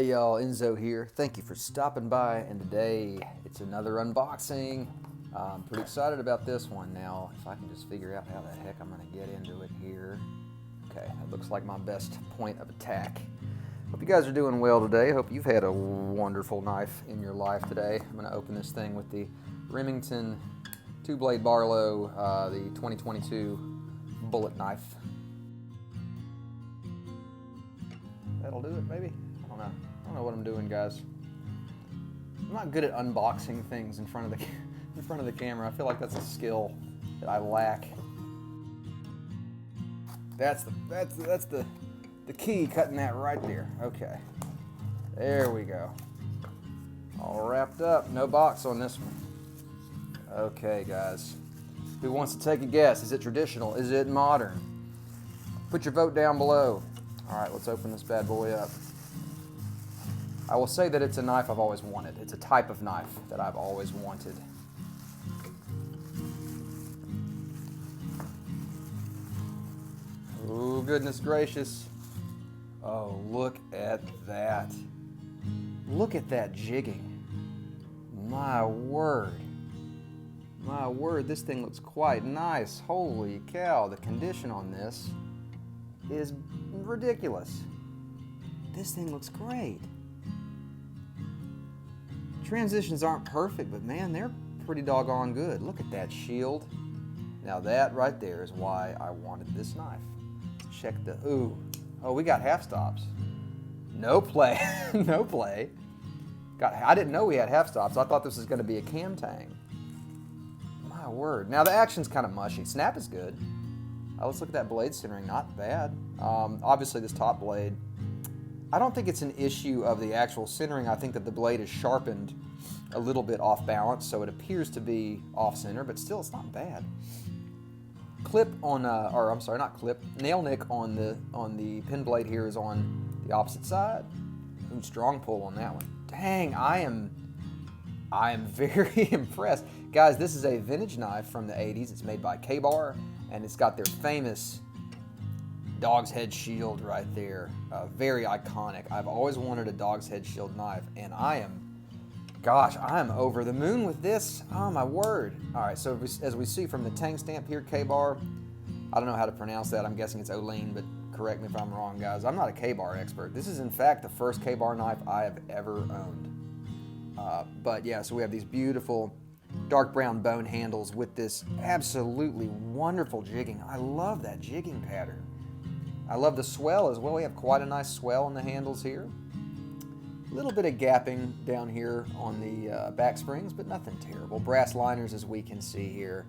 Hey y'all, Enzo here. Thank you for stopping by, and today it's another unboxing. I'm pretty excited about this one. Now, if I can just figure out how the heck I'm going to get into it here. Okay, that looks like my best point of attack. Hope you guys are doing well today. Hope you've had a wonderful knife in your life today. I'm going to open this thing with the Remington 2-blade Barlow, the 2022 bullet knife. That'll do it, maybe? I don't know what I'm doing, guys. I'm not good at unboxing things in front of the camera. I feel like that's a skill that I lack. That's the key, cutting that right there. Okay. There we go. All wrapped up. No box on this one. Okay, guys. Who wants to take a guess? Is it traditional? Is it modern? Put your vote down below. All right, let's open this bad boy up. I will say that it's a knife I've always wanted. It's a type of knife that I've always wanted. Oh, goodness gracious. Oh, look at that. Look at that jigging. My word. My word, this thing looks quite nice. Holy cow, the condition on this is ridiculous. This thing looks great. Transitions aren't perfect, but man, they're pretty doggone good. Look at that shield. Now that right there is why I wanted this knife. Check the, ooh. Oh, we got half stops. No play, no play. I didn't know we had half stops. I thought this was gonna be a cam tang. My word. Now the action's kind of mushy. Snap is good. Let's look at that blade centering, not bad. Obviously this top blade, I don't think it's an issue of the actual centering. I think that the blade is sharpened a little bit off balance, so it appears to be off center, but still it's not bad. Clip on, or I'm sorry, not clip, nail nick on the pin blade here is on the opposite side. Ooh, strong pull on that one. Dang, I am very impressed. Guys, this is a vintage knife from the 80s. It's made by K-Bar, and it's got their famous dog's head shield right there. Very iconic. I've always wanted a dog's head shield knife, and I'm over the moon with this. Oh my word. All right, so as we see from the tang stamp here, K-Bar, I don't know how to pronounce that. I'm guessing it's Olean, but correct me if I'm wrong, guys. I'm not a K-Bar expert. This is in fact the first K-Bar knife I have ever owned. But yeah, so we have these beautiful dark brown bone handles with this absolutely wonderful jigging. I love that jigging pattern. I love the swell as well. We have quite a nice swell on the handles here. A little bit of gapping down here on the back springs, but nothing terrible. Brass liners as we can see here.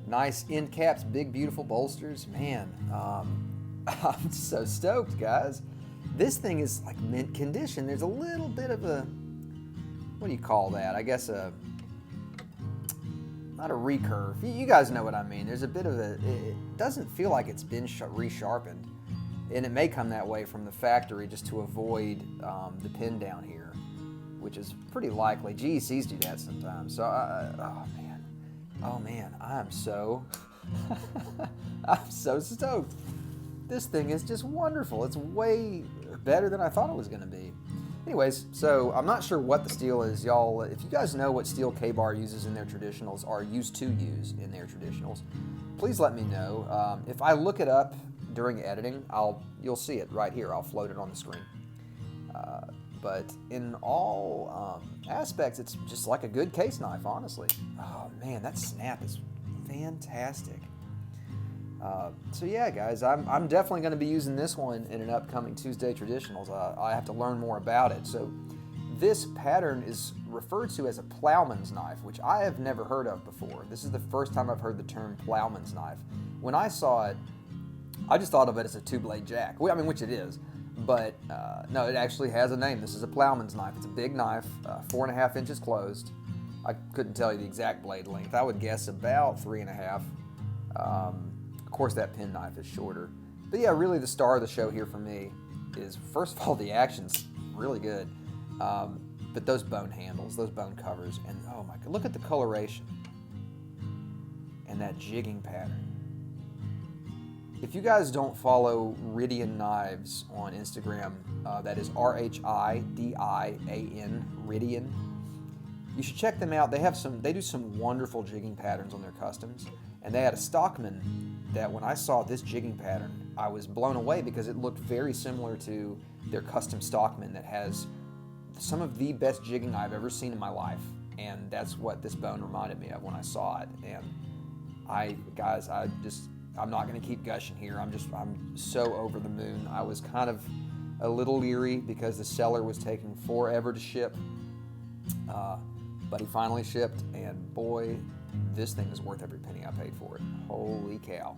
Nice end caps, big beautiful bolsters. Man, I'm so stoked, guys. This thing is like mint condition. There's a little bit of a, what do you call that? I guess not a recurve. You guys know what I mean. There's a bit of a, it doesn't feel like it's been resharpened. And it may come that way from the factory just to avoid the pin down here, which is pretty likely. GECs do that sometimes. So, oh man, I'm so, I'm so stoked. This thing is just wonderful. It's way better than I thought it was gonna be. Anyways, so I'm not sure what the steel is, y'all. If you guys know what steel K-Bar uses in their traditionals, or used to use in their traditionals, please let me know. If I look it up during editing, you'll see it right here. I'll float it on the screen. But in all aspects, it's just like a good case knife, honestly. Oh man, that snap is fantastic. So yeah, guys, I'm definitely going to be using this one in an upcoming Tuesday Traditionals. I have to learn more about it. So this pattern is referred to as a Plowman's knife, which I have never heard of before. This is the first time I've heard the term Plowman's knife. When I saw it, I just thought of it as a 2-blade jack. I mean, which it is, but no, it actually has a name. This is a Plowman's knife. It's a big knife, 4.5 inches closed. I couldn't tell you the exact blade length. I would guess about 3.5. Of course, that pen knife is shorter. But yeah, really the star of the show here for me is, first of all, the action's really good. But those bone handles, those bone covers, and oh my God, look at the coloration and that jigging pattern. If you guys don't follow Ridian Knives on Instagram, that is Ridian, Ridian. You should check them out. They do some wonderful jigging patterns on their customs, and they had a Stockman that when I saw this jigging pattern, I was blown away because it looked very similar to their custom Stockman that has some of the best jigging I've ever seen in my life, and that's what this bone reminded me of when I saw it. And I'm not going to keep gushing here. I'm so over the moon. I was kind of a little leery because the seller was taking forever to ship, but he finally shipped, and boy, this thing is worth every penny I paid for it. Holy cow.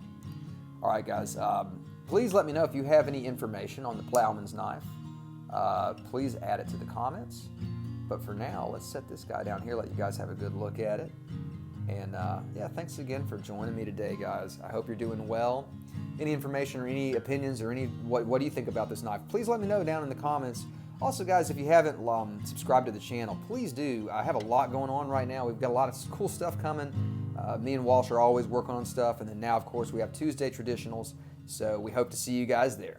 All right, guys, please let me know if you have any information on the Plowman's knife. Please add it to the comments. But for now, let's set this guy down here, let you guys have a good look at it. And yeah, thanks again for joining me today, guys. I hope you're doing well. Any information or any opinions or what do you think about this knife? Please let me know down in the comments. Also, guys, if you haven't subscribed to the channel, please do. I have a lot going on right now. We've got a lot of cool stuff coming. Me and Walsh are always working on stuff. And then now, of course, we have Tuesday traditionals. So we hope to see you guys there.